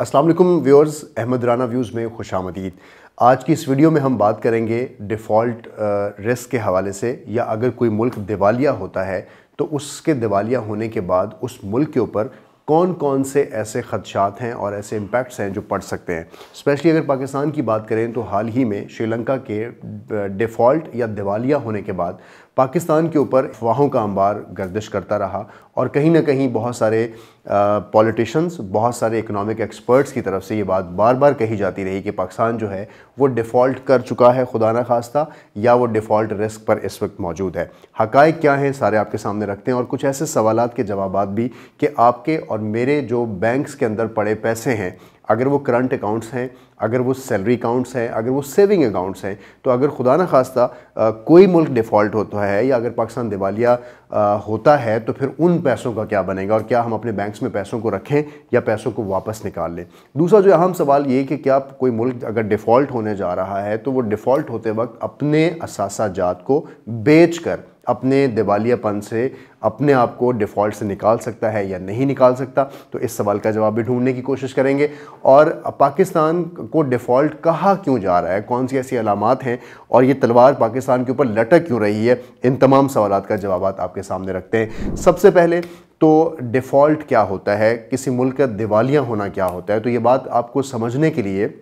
अस्सलाम वालेकुम viewers, Ahmad Rana views में खुश आमदीद। आज की इस वीडियो में हम बात करेंगे डिफ़ॉल्ट रिस्क के हवाले से, या अगर कोई मुल्क दिवालिया होता है तो उसके दिवालिया होने के बाद उस मुल्क के ऊपर कौन कौन से ऐसे ख़दशात हैं और ऐसे इम्पैक्ट्स हैं जो पड़ सकते हैं। स्पेशली अगर पाकिस्तान की बात करें तो हाल ही में श्रीलंका के डिफ़ॉल्ट या दिवालिया होने के बाद पाकिस्तान के ऊपर अफवाहों का अंबार गर्दिश करता रहा, और कहीं ना कहीं बहुत सारे पॉलिटिशियंस, बहुत सारे इकोनॉमिक एक्सपर्ट्स की तरफ से ये बात बार बार कही जाती रही कि पाकिस्तान जो है वो डिफ़ॉल्ट कर चुका है खुदा न खास्ता, या वो डिफ़ॉल्ट रिस्क पर इस वक्त मौजूद है। हक़ाइक़ क्या हैं सारे आपके सामने रखते हैं, और कुछ ऐसे सवालात के जवाबात भी कि आपके और मेरे जो बैंक्स के अंदर पड़े पैसे हैं, अगर वो करंट अकाउंट्स हैं, अगर वो सैलरी अकाउंट्स हैं, अगर वो सेविंग अकाउंट्स हैं, तो अगर खुदा न खास्ता कोई मुल्क डिफ़ॉल्ट होता है या अगर पाकिस्तान दिवालिया होता है तो फिर उन पैसों का क्या बनेगा, और क्या हम अपने बैंक्स में पैसों को रखें या पैसों को वापस निकाल लें। दूसरा जो अहम सवाल ये कि क्या कोई मुल्क अगर डिफ़ॉल्ट होने जा रहा है तो वो डिफ़ॉल्ट होते वक्त अपने असासा जात को बेच कर अपने दिवालियापन से अपने आप को डिफ़ॉल्ट से निकाल सकता है या नहीं निकाल सकता। तो इस सवाल का जवाब भी ढूंढने की कोशिश करेंगे, और पाकिस्तान को डिफ़ॉल्ट कहा क्यों जा रहा है, कौन सी ऐसी अलामात हैं, और ये तलवार पाकिस्तान के ऊपर लटक क्यों रही है, इन तमाम सवालात का जवाब आपके सामने रखते हैं। सबसे पहले तो डिफ़ॉल्ट क्या होता है, किसी मुल्क का दिवालिया होना क्या होता है। तो ये बात आपको समझने के लिए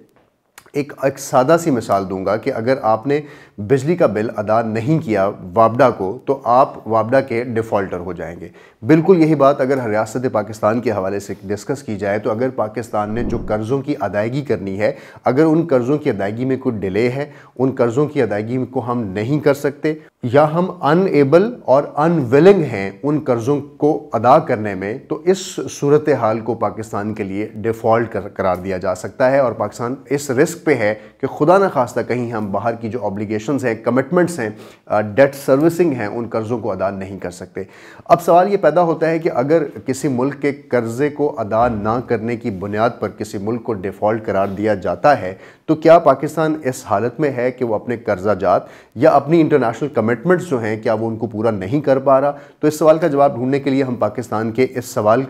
एक सादा सी मिसाल दूंगा कि अगर आपने बिजली का बिल अदा नहीं किया वापडा को, तो आप वापडा के डिफ़ॉल्टर हो जाएंगे। बिल्कुल यही बात अगर रियासत पाकिस्तान के हवाले से डिस्कस की जाए तो अगर पाकिस्तान ने जो कर्ज़ों की अदायगी करनी है, अगर उन कर्ज़ों की अदायगी में कोई डिले है, उन कर्ज़ों की अदायगी को हम नहीं कर सकते, या हम अनएबल और अनविलिंग हैं उन कर्ज़ों को अदा करने में, तो इस सूरत हाल को पाकिस्तान के लिए डिफ़ॉल्ट करार दिया जा सकता है। और पाकिस्तान इस रिस्क पे है कि खुदा न खास्ता कहीं हम बाहर की जो ऑब्लिगेशंस हैं, कमिटमेंट्स हैं, डेट सर्विसिंग हैं, उन कर्ज़ों को अदा नहीं कर सकते। अब सवाल ये पैदा होता है कि अगर किसी मुल्क के कर्ज़े को अदा ना करने की बुनियाद पर किसी मुल्क को डिफ़ॉल्ट करार दिया जाता है, तो क्या पाकिस्तान इस हालत में है कि वो अपने कर्जा जात या अपनी इंटरनेशनल कमिटमेंट्स जो हैं क्या वो उनको पूरा नहीं कर पा रहा। तो इस सवाल का जवाब ढूंढने के लिए हम पाकिस्तान के इस सवाल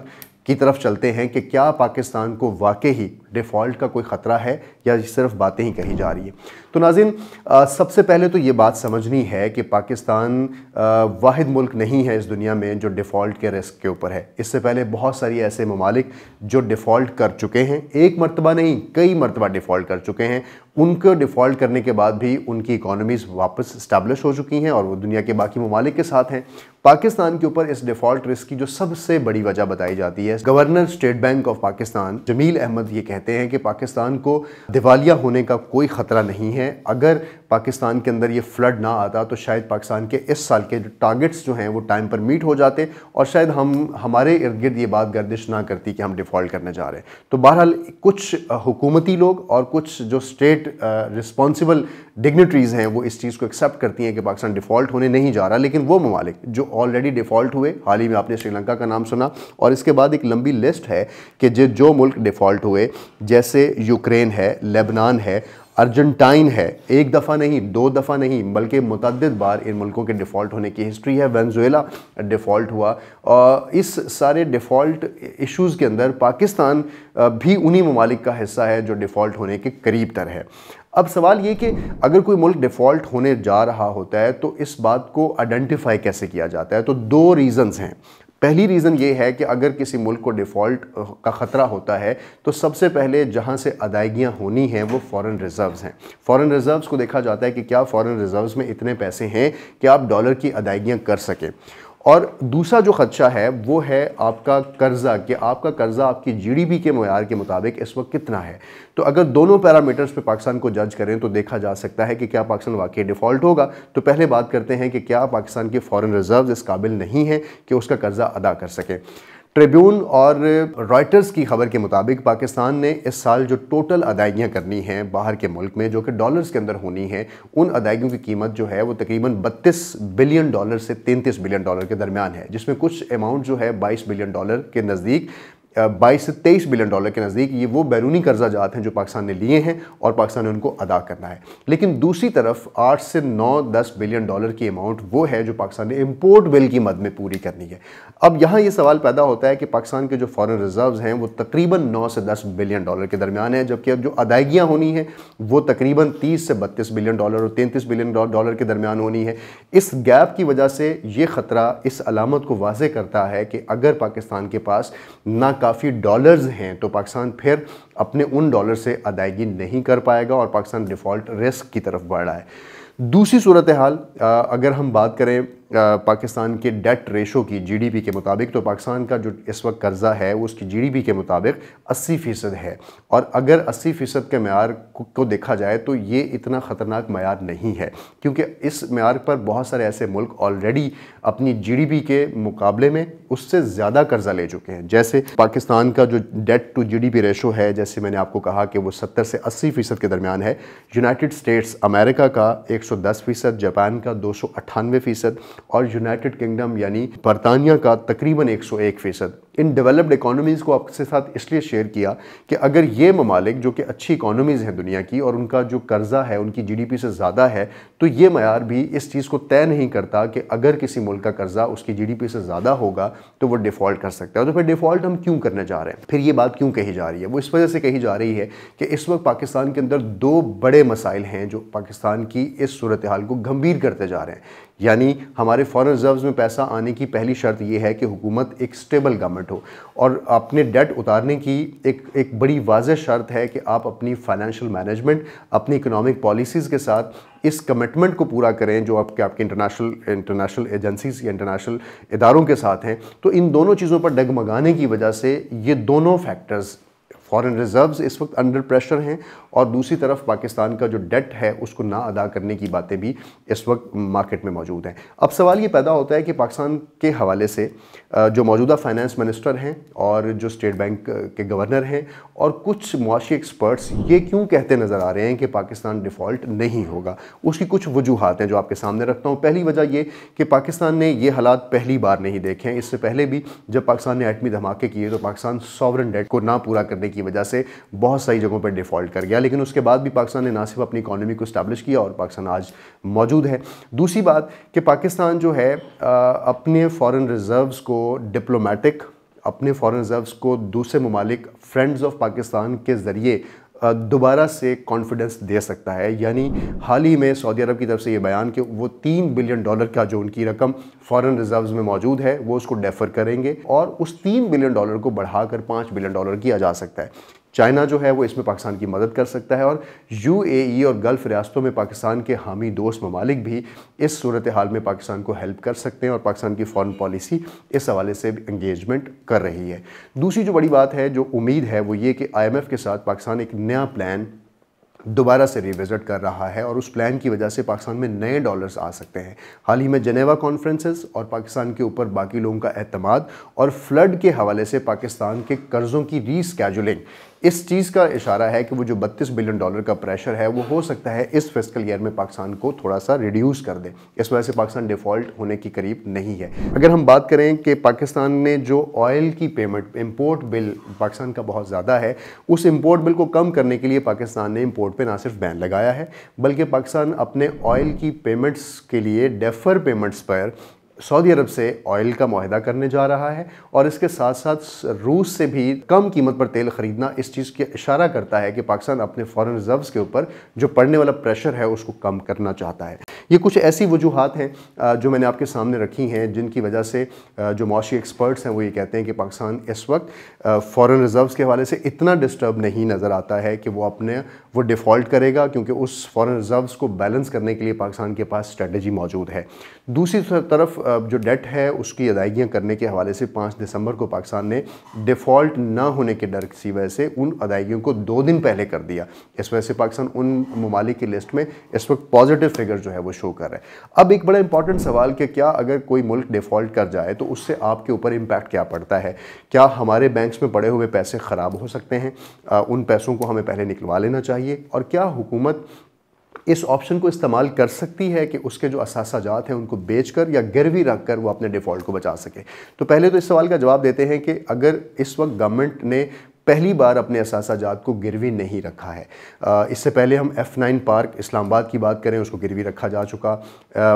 की तरफ चलते हैं कि क्या पाकिस्तान को वाकई ही डिफ़ॉल्ट का कोई ख़तरा है या सिर्फ बातें ही कही जा रही है। तो नाज़रीन, सबसे पहले तो ये बात समझनी है कि पाकिस्तान वाहिद मुल्क नहीं है इस दुनिया में जो डिफ़ॉल्ट के रिस्क के ऊपर है। इससे पहले बहुत सारी ऐसे ममालिक जो डिफ़ॉल्ट कर चुके हैं, एक मरतबा नहीं कई मरतबा डिफ़ॉल्ट कर चुके हैं। उनको डिफ़ॉल्ट करने के बाद भी उनकी इकॉनमीज़ वापस इस्टेब्लिश हो चुकी हैं और वो दुनिया के बाकी ममालिक के साथ हैं। पाकिस्तान के ऊपर इस डिफ़ॉल्ट रिस्क की जो सबसे बड़ी वजह बताई जाती है, governor state bank of Pakistan Jameel Ahmed ये कहते हैं कि पाकिस्तान को दिवालिया होने का कोई ख़तरा नहीं है। अगर पाकिस्तान के अंदर ये फ्लड ना आता तो शायद पाकिस्तान के इस साल के जो टारगेट्स जो हैं वो टाइम पर मीट हो जाते, और शायद हमारे इर्द गिर्द ये बात गर्दिश ना करती कि हम डिफ़ॉल्ट करने जा रहे हैं। तो बहरहाल कुछ हुकूमती लोग और कुछ जो स्टेट रिस्पॉन्सिबल डिग्निटरीज़ हैं वो इस चीज़ को एक्सेप्ट करती हैं कि पाकिस्तान डिफ़ॉल्ट होने नहीं जा रहा। लेकिन वो ममालिक जो ऑलरेडी डिफ़ॉल्ट हुए, हाल ही में आपने श्रीलंका का नाम सुना, और इसके बाद एक लंबी लिस्ट है कि जो मुल्क डिफ़ॉल्ट हुए, जैसे यूक्रेन है, लेबनान है, अर्जेंटाइन है, एक दफ़ा नहीं दो दफ़ा नहीं बल्कि मुतअद्दिद बार इन मुल्कों के डिफ़ॉल्ट होने की हिस्ट्री है। वेनेज़ुएला डिफ़ॉल्ट हुआ, और इस सारे डिफ़ॉल्ट इश्यूज़ के अंदर पाकिस्तान भी उन्हीं ममालिक का हिस्सा है जो डिफ़ॉल्ट होने के करीब तर है। अब सवाल ये कि अगर कोई मुल्क डिफ़ॉल्ट होने जा रहा होता है तो इस बात को आइडेंटिफाई कैसे किया जाता है। तो दो रीज़न्स हैं। पहली रीज़न ये है कि अगर किसी मुल्क को डिफ़ॉल्ट का ख़तरा होता है तो सबसे पहले जहाँ से अदायगियाँ होनी हैं वो फ़ॉरेन रिज़र्व्स हैं। फ़ॉरेन रिज़र्व्स को देखा जाता है कि क्या फ़ॉरेन रिज़र्व्स में इतने पैसे हैं कि आप डॉलर की अदायगियाँ कर सकें। और दूसरा जो ख़दशा है वो है आपका कर्ज़ा, कि आपका कर्ज़ा आपकी जीडीपी के मयार के मुताबिक इस वक्त कितना है। तो अगर दोनों पैरामीटर्स पे पाकिस्तान को जज करें तो देखा जा सकता है कि क्या पाकिस्तान वाकई डिफ़ॉल्ट होगा। तो पहले बात करते हैं कि क्या पाकिस्तान के फ़ॉरेन रिज़र्व्स इस काबिल नहीं हैं कि उसका कर्ज़ा अदा कर सके। ट्रिब्यून और रॉयटर्स की खबर के मुताबिक पाकिस्तान ने इस साल जो टोटल अदायगियाँ करनी हैं बाहर के मुल्क में, जो कि डॉलर्स के अंदर होनी है, उन अदायगियों की कीमत जो है वो तकरीबन 32 बिलियन डॉलर से 33 बिलियन डॉलर के दरमियान है, जिसमें कुछ अमाउंट जो है 22 बिलियन डॉलर के नज़दीक 22 سے 23 بلین ڈالر کے نزدیک یہ وہ بیرونی قرضہ جات ہیں جو پاکستان نے لیے ہیں اور پاکستان نے ان کو ادا کرنا ہے۔ لیکن دوسری طرف 8 سے 9-10 بلین ڈالر کی اماؤنٹ وہ ہے جو پاکستان نے امپورٹ بل کی مد میں پوری کرنی ہے۔ اب یہاں یہ سوال پیدا ہوتا ہے کہ پاکستان کے جو فارن ریزروز ہیں وہ تقریباً 9 سے 10 بلین ڈالر کے درمیان ہیں، جبکہ جو ادائیگیاں ہونی ہیں وہ تقریباً 30 سے 32 بلین ڈالر اور 33 بلین ڈالر کے درمیان ہونی ہے۔ اس گیپ کی وجہ سے یہ خطرہ اس علامت کو واضح کرتا ہے کہ اگر پاکستان کے پاس نہ کافی ڈالرز ہیں تو پاکستان پھر اپنے ان ڈالر سے ادائیگی نہیں کر پائے گا اور پاکستان ڈیفالٹ رسک کی طرف بڑھ رہا ہے۔ دوسری صورتحال اگر ہم بات کریں پاکستان کے ڈیٹ ریشو کی جی ڈی پی کے مطابق، تو پاکستان کا جو اس وقت قرضہ ہے وہ اس کی جی ڈی پی کے مطابق 80% ہے، اور اگر 80% کے معیار کو دیکھا جائے تو یہ اتنا خطرناک معیار نہیں ہے، کیونکہ اس معیار پر بہت سارے ایسے ملک آلریڈی اپنی جی ڈی پی کے مقابلے میں اس سے زیادہ قرضہ لے چکے ہیں۔ جیسے پاکستان کا جو debt to G D P ratio ہے، جیسے میں نے آپ کو کہا کہ وہ 70 سے 80% کے درمیان ہے۔ یونائٹڈ اسٹیٹس امریکہ کا 110%، جاپان کا 298% اور یونائٹڈ کنگڈم یعنی برطانیہ کا تقریباً 101%۔ ان ڈیولپڈ اکانومیز کو آپ کے ساتھ اس لیے شیئر کیا کہ اگر یہ ممالک جو کہ اچھی اکانومیز ہیں دنیا کی اور ان کا جو قرضہ ہے ان کی جی ڈی پی سے زیادہ ہے، تو یہ معیار بھی اس چیز کو طے نہیں کرتا کہ اگر کسی ملک کا قرضہ اس کی جی ڈی پی سے زیادہ ہوگا تو وہ ڈیفالٹ کر سکتا ہے۔ تو پھر ڈیفالٹ ہم کیوں کرنے جا رہے ہیں؟ پھر یہ بات کیوں کہی جا رہی ہے؟ وہ اس وجہ سے کہی جا رہی ہے کہ اس وقت پاکستان کے اندر 2 بڑے مسائل ہیں جو پاکستان کی اس صورتحال کو گھمبیر کرتے جا رہے ہیں۔ یعنی ہمارے فارن ریزروز میں پیسہ آنے کی پہلی شرط یہ ہے کہ حکومت ایک سٹیبل گورنمنٹ ہو، اور اپنے ڈیٹ اتارنے کی ایک بڑی واضح شرط ہے کہ آپ اپنی فائنینشیل مینجمنٹ، اپنی اکنامک پالیسیز کے ساتھ اس کمٹمنٹ کو پورا کریں جو آپ کے انٹرنیشنل ایجنسیز یا انٹرنیشنل اداروں کے ساتھ ہیں۔ تو ان دونوں چیزوں پر ڈگمگانے کی وجہ سے یہ دونوں فیکٹرز، فارن ریزروز اس وقت انڈر پریشر ہیں، اور دوسری طرف پاکستان کا جو ڈیٹ ہے اس کو نہ ادا کرنے کی باتیں بھی اس وقت مارکیٹ میں موجود ہیں۔ اب سوال یہ پیدا ہوتا ہے کہ پاکستان کے حوالے سے جو موجودہ فائنانس منسٹر ہیں اور جو اسٹیٹ بینک کے گورنر ہیں اور کچھ معاشی ایکسپرٹس یہ کیوں کہتے نظر آ رہے ہیں کہ پاکستان ڈیفالٹ نہیں ہوگا؟ اس کی کچھ وجوہات ہیں جو آپ کے سامنے رکھتا ہوں۔ پہلی وجہ یہ کہ پاکستان نے یہ حالات پہلی بار نہیں دیکھے ہیں۔ اس سے پہلے بھی جب پاکستان نے ایٹمی دھماکے کیے تو پاکستان سوورن ڈیٹ کو نہ پورا کرنے کی وجہ سے بہت ساری جگہوں پر ڈیفالٹ کر گیا، لیکن اس کے بعد بھی پاکستان نے نہ صرف اپنی اکانومی کو اسٹیبلش کیا اور پاکستان آج موجود ہے۔ دوسری بات کہ پاکستان جو ہے اپنے فارن ریزروز کو اپنے فارن ریزروز کو دوسرے ممالک فرینڈز آف پاکستان کے ذریعے دوبارہ سے کانفیڈنس دے سکتا ہے۔ یعنی حال ہی میں سعودی عرب کی طرف سے یہ بیان کہ وہ 3 بلین ڈالر کا جو ان کی رقم فارن ریزروز میں موجود ہے وہ اس کو ڈیفر کریں گے اور اس 3 بلین ڈالر کو بڑھا کر 5 بلین ڈالر کیا جا سکتا ہے۔ چائنا جو ہے وہ اس میں پاکستان کی مدد کر سکتا ہے، اور یو اے ای اور گلف ریاستوں میں پاکستان کے حامی دوست ممالک بھی اس صورتحال میں پاکستان کو ہیلپ کر سکتے ہیں، اور پاکستان کی فارن پالیسی اس حوالے سے انگیجمنٹ کر رہی ہے۔ دوسری جو بڑی بات ہے، جو امید ہے، وہ یہ کہ آئی ایم ایف کے ساتھ پاکستان ایک نیا پلان دوبارہ سے ریوزٹ کر رہا ہے، اور اس پلان کی وجہ سے پاکستان میں نئے ڈالرز آ سکتے ہیں۔ حال ہی میں جنیوا کانفرنسز اور پاکستان کے اوپر باقی لوگوں کا اعتماد اور فلڈ کے حوالے سے پاکستان کے قرضوں کی ری اسکیجولنگ اس چیز کا اشارہ ہے کہ وہ جو 32 بلین ڈالر کا پریشر ہے وہ ہو سکتا ہے اس فسکل ایئر میں پاکستان کو تھوڑا سا ریڈیوس کر دے۔ اس وجہ سے پاکستان ڈیفالٹ ہونے کی قریب نہیں ہے۔ اگر ہم بات کریں کہ پاکستان نے جو آئل کی پیمنٹ، امپورٹ بل پاکستان کا بہت زیادہ ہے، اس امپورٹ بل کو کم کرنے کے لیے پاکستان نے امپورٹ پہ نہ صرف بین لگایا ہے بلکہ پاکستان اپنے آئل کی پیمنٹس کے لیے ڈیفر پیمنٹس پر سعودی عرب سے آئل کا معاہدہ کرنے جا رہا ہے، اور اس کے ساتھ ساتھ روس سے بھی کم قیمت پر تیل خریدنا اس چیز کی اشارہ کرتا ہے کہ پاکستان اپنے فارن ریزروز کے اوپر جو پڑنے والا پریشر ہے اس کو کم کرنا چاہتا ہے۔ یہ کچھ ایسی وجوہات ہیں جو میں نے آپ کے سامنے رکھی ہیں جن کی وجہ سے جو معاشی ایکسپرٹس ہیں وہ یہ کہتے ہیں کہ پاکستان اس وقت فارن ریزروز کے حوالے سے اتنا ڈسٹرب نہیں نظر آتا ہے کہ وہ ڈیفالٹ کرے گا، کیونکہ اس فارن ریزروز کو بیلنس کرنے کے لیے پاکستان کے پاس اسٹریٹجی موجود ہے۔ دوسری طرف جو ڈیٹ ہے اس کی ادائیگیاں کرنے کے حوالے سے 5 دسمبر کو پاکستان نے ڈیفالٹ نہ ہونے کے ڈر کی وجہ سے ان ادائیگیوں کو 2 دن پہلے کر دیا۔ اس وجہ سے پاکستان ان ممالک کی لسٹ میں اس وقت پازیٹیو فگر جو ہے وہ شو کر رہا ہے۔ اب ایک بڑا امپورٹنٹ سوال کہ کیا اگر کوئی ملک ڈیفالٹ کر جائے تو اس سے آپ کے اوپر امپیکٹ کیا پڑتا ہے؟ کیا ہمارے بینکس میں پڑے ہوئے پیسے خراب ہو سکتے ہیں؟ ان پیسوں کو ہمیں پہلے نکلوا لینا چاہیے، اور کیا حکومت इस ऑप्शन को इस्तेमाल कर सकती है कि उसके जो असासा जात हैं उनको बेचकर या गिरवी रख कर वो अपने डिफ़ॉल्ट को बचा सके। तो पहले तो इस सवाल का जवाब देते हैं कि अगर इस वक्त गवर्नमेंट ने पहली बार अपने असासा जात को गिरवी नहीं रखा है, इससे पहले हम F9 पार्क इस्लामाबाद की बात करें उसको गिरवी रखा जा चुका,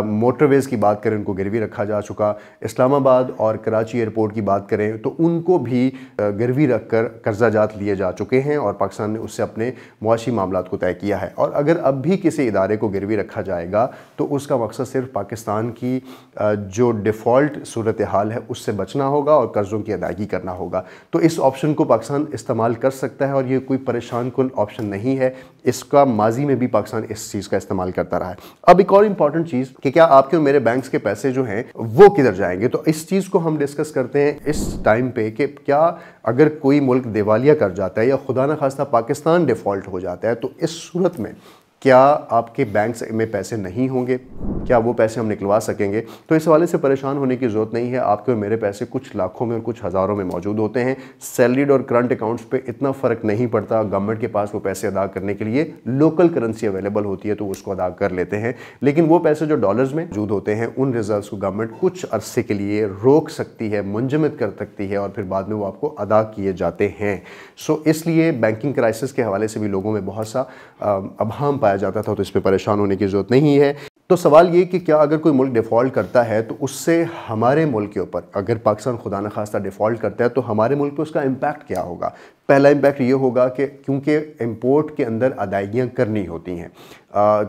मोटरवेज़ की बात करें उनको गिरवी रखा जा चुका, इस्लामाबाद और कराची एयरपोर्ट की बात करें तो उनको भी गिरवी रख कर कर्जा जात लिए जा चुके हैं और पाकिस्तान ने उससे अपने मुआशी मामलात को तय किया है। और अगर अब भी किसी इदारे को गिरवी रखा जाएगा तो उसका मकसद सिर्फ पाकिस्तान की जो डिफ़ॉल्ट सूरत हाल है उससे बचना होगा और कर्ज़ों की अदायगी करना होगा। तो इस ऑप्शन को पाकिस्तान इस्तेमाल कर सकता है और ये कोई परेशान कुन ऑप्शन नहीं है, इसका माजी में भी पाकिस्तान इस चीज़ का इस्तेमाल करता रहा है। अब एक और इम्पॉर्टेंट चीज़ कि क्या आपके और मेरे बैंक्स के पैसे जो हैं वो किधर जाएंगे, तो इस चीज़ को हम डिस्कस करते हैं इस टाइम पे कि क्या अगर कोई मुल्क दिवालिया कर जाता है या खुदा न खास्ता पाकिस्तान डिफ़ॉल्ट हो जाता है तो इस सूरत में क्या आपके बैंक में पैसे नहीं होंगे, क्या वो पैसे हम निकलवा सकेंगे? तो इस हवाले से परेशान होने की ज़रूरत नहीं है। आपके और मेरे पैसे कुछ लाखों में और कुछ हज़ारों में मौजूद होते हैं। सैलरीड और करंट अकाउंट्स पे इतना फ़र्क नहीं पड़ता। गवर्नमेंट के पास वो पैसे अदा करने के लिए लोकल करेंसी अवेलेबल होती है तो उसको अदा कर लेते हैं, लेकिन वो पैसे जो डॉलर्स में मौजूद होते हैं उन रिजर्व्स को गवर्नमेंट कुछ अरसे के लिए रोक सकती है, मुंजमद कर सकती है और फिर बाद में वो आपको अदा किए जाते हैं। सो इसलिए बैंकिंग क्राइसिस के हवाले से भी लोगों में बहुत सा अभाम पाया जाता था, तो इस पर परेशान होने की ज़रूरत नहीं है। तो सवाल ये कि क्या अगर कोई मुल्क डिफ़ॉल्ट करता है तो उससे हमारे मुल्क के ऊपर, अगर पाकिस्तान खुदा न खास्ता डिफ़ॉल्ट करता है तो हमारे मुल्क पे उसका इम्पैक्ट क्या होगा? पहला इम्पैक्ट ये होगा कि क्योंकि इंपोर्ट के अंदर अदायगियाँ करनी होती हैं,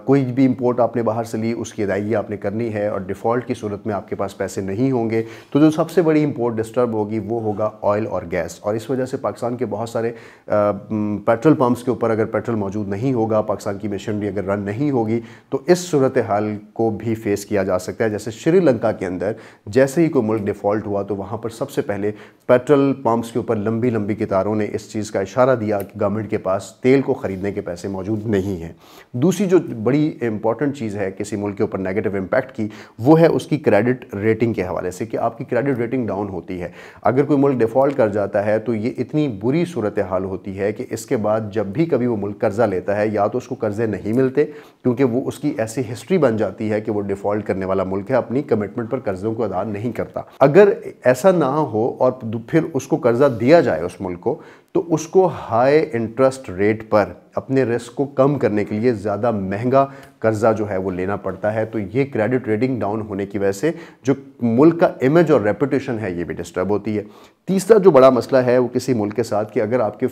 कोई भी इंपोर्ट आपने बाहर से ली उसकी अदायगी आपने करनी है और डिफ़ॉल्ट की सूरत में आपके पास पैसे नहीं होंगे तो जो सबसे बड़ी इंपोर्ट डिस्टर्ब होगी वो होगा ऑयल और गैस। और इस वजह से पाकिस्तान के बहुत सारे पेट्रोल पंप्स के ऊपर अगर पेट्रोल मौजूद नहीं होगा, पाकिस्तान की मशीनरी अगर रन नहीं होगी तो इस सूरत हाल को भी फेस किया जा सकता है। जैसे श्रीलंका के अंदर जैसे ही कोई मुल्क डिफ़ॉल्ट हुआ तो वहाँ पर सबसे पहले पेट्रोल पंप्स के ऊपर लंबी लंबी कतारों ने इस चीज़ का इशारा दिया कि गवर्नमेंट के पास तेल को ख़रीदने के पैसे मौजूद नहीं हैं। दूसरी जो बड़ी इंपॉर्टेंट चीज़ है किसी मुल्क के ऊपर नेगेटिव इम्पैक्ट की, वो है उसकी क्रेडिट रेटिंग के हवाले से कि आपकी क्रेडिट रेटिंग डाउन होती है। अगर कोई मुल्क डिफ़ॉल्ट कर जाता है तो ये इतनी बुरी सूरत हाल होती है कि इसके बाद जब भी कभी वो मुल्क कर्ज़ा लेता है या तो उसको कर्ज़े नहीं मिलते क्योंकि वो उसकी ऐसी हिस्ट्री बन जाती है कि वो डिफ़ॉल्ट करने वाला मुल्क है, अपनी कमिटमेंट पर कर्ज़ों को अदा नहीं करता। अगर ऐसा ना हो और फिर उसको कर्ज़ा दिया जाए उस मुल्क को तो उसको हाई इंटरेस्ट रेट पर अपने रिस्क को कम करने के लिए ज़्यादा महंगा कर्ज़ा जो है वो लेना पड़ता है। तो ये क्रेडिट रेटिंग डाउन होने की वजह से जो मुल्क का इमेज और रेपुटेशन है ये भी डिस्टर्ब होती है। तीसरा जो बड़ा मसला है वो किसी मुल्क के साथ कि अगर आपके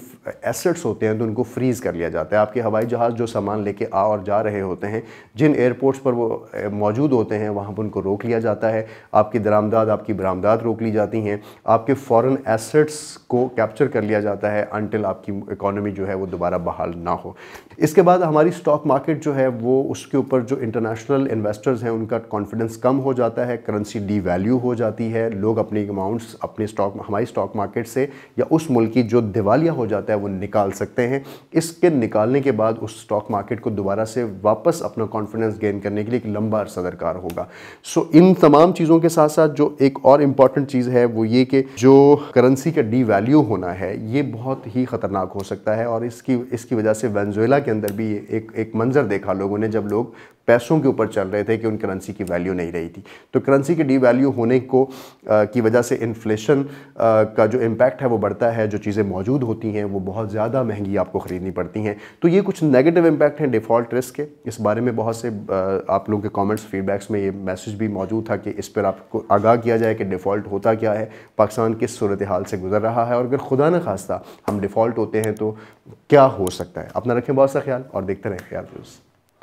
एसेट्स होते हैं तो उनको फ्रीज़ कर लिया जाता है। आपके हवाई जहाज़ जो सामान लेके आ और जा रहे होते हैं, जिन एयरपोर्ट्स पर वो मौजूद होते हैं वहाँ पर उनको रोक लिया जाता है। आपकी दरामदाद, आपकी बरामदाद रोक ली जाती हैं। आपके फॉरेन एसेट्स को कैप्चर कर लिया जाता है अनटिल आपकी इकॉनमी जो है वो दोबारा बहाल ना हो। इसके बाद हमारी स्टॉक मार्केट जो है वो उसके ऊपर जो इंटरनेशनल इन्वेस्टर्स हैं उनका कॉन्फिडेंस कम हो जाता है, करेंसी डीवैल्यू हो जाती है, लोग अपनी अमाउंट्स अपने हमारी स्टॉक मार्केट से या उस मुल्क की जो दिवालिया हो जाता है वो निकाल सकते हैं। इसके निकालने के बाद उस स्टॉक मार्केट को दोबारा से वापस अपना कॉन्फिडेंस गेन करने के लिए एक लंबा अरसा दरकार होगा। सो इन तमाम चीज़ों के साथ साथ जो एक और इम्पॉर्टेंट चीज़ है वो ये कि जो करेंसी का डीवैल्यू होना है ये बहुत ही ख़तरनाक हो सकता है। और इसकी वजह से वेनेजुएला के अंदर भी एक मंजर देखा लोगों ने जब लोग पैसों के ऊपर चल रहे थे कि उन करेंसी की वैल्यू नहीं रही थी। तो करेंसी के डीवैल्यू होने की वजह से इन्फ्लेशन का जो इम्पैक्ट है वो बढ़ता है, जो चीज़ें मौजूद होती हैं वो बहुत ज़्यादा महंगी आपको ख़रीदनी पड़ती हैं। तो ये कुछ नेगेटिव इम्पैक्ट हैं डिफ़ॉल्ट रिस्क के। इस बारे में बहुत से आप लोगों के कमेंट्स फीडबैक्स में ये मैसेज भी मौजूद था कि इस पर आपको आगाह किया जाए कि डिफ़ॉल्ट होता क्या है, पाकिस्तान किस सूरत हाल से गुजर रहा है और अगर खुदा न खास्ता हम डिफ़ॉल्ट होते हैं तो क्या हो सकता है। अपना रखें बहुत सा ख्याल और देखते रहें ख्याल न्यूज़।